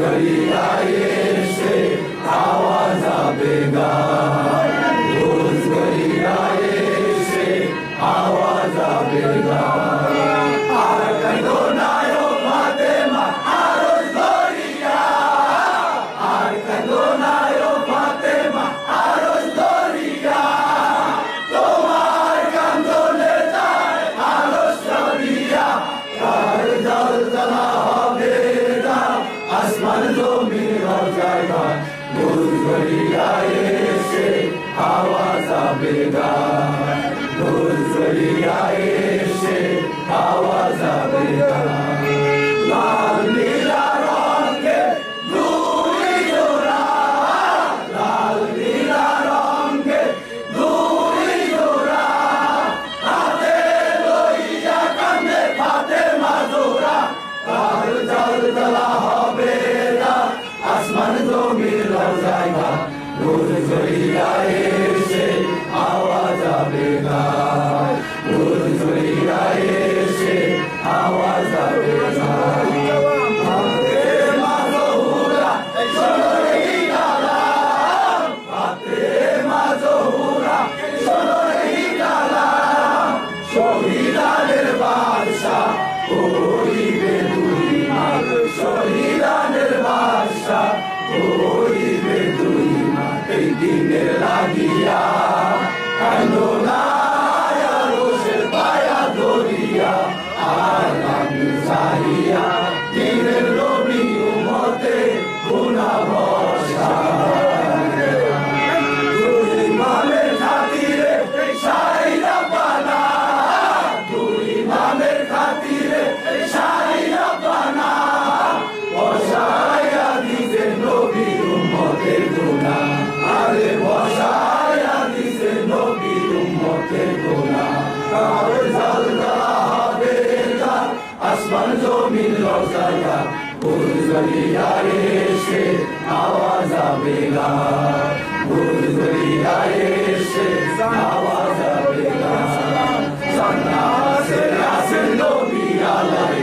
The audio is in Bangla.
গলিয়ায় এসে আওয়াজ আবেগা রোজ গলিয়ায় এসে আওয়াজ আবেগা আর কাঁদো না ও ফাতেমা আরশ দরিয়া আর কাঁদো না ও ফাতেমা আরশ দরিয়া তোমার কান্দনে যায় আরশ দরিয়া কার জলজলা হবে না আসমান জমিন রজাইবা রোজ গলিয়ায় এসে আওয়াজ আবেগা রোজ গলিয়ায় এসে আওয়াজ আবেগা লাল নীলা রঙে দুই জোড়া লাল নীলা রঙে দুই জোড়া হাতে লইয়া কান্দে ফাতেমা জোড়া কার জলজলা হবে না আসমান জমিন রজাইবা রোজ গলিয়ায় এসে আওয়াজ আবেগা রোজ গলিয়ায় এসে আওয়াজ আবেগা ফাতেমা জোহরা শোনো রে কালাম ফাতেমা জোহরা শোনো রে কালাম শহীদানের বাদশা হইবে দুই মা শহীদানের বাদশা হইবে দুই মা এই দিনের লাগিয়া কান্দো না আরশের পায়া ধরিয়া আর আমি চাহিয়া দিনের নবী উম্মতে গুনাহ ভরসা দুই ইমামের খাতিরে শাহিদা বানা দুই ইমামের খাতিরে শাহিদা বানা বসায়া দিছে নবী উম্মতের গুনাহ আরে বসায়া দিছে নবী উম্মতের গুনাহ কার জলজলা হবে না আসমান জমিন রজাইয়া রোজ গলিয়ায় এসে আওয়াজ আবেগা রোজ গলিয়ায় এসে আওয়াজ আবেগা জান্নাতে আসেন নবী আলাইহিস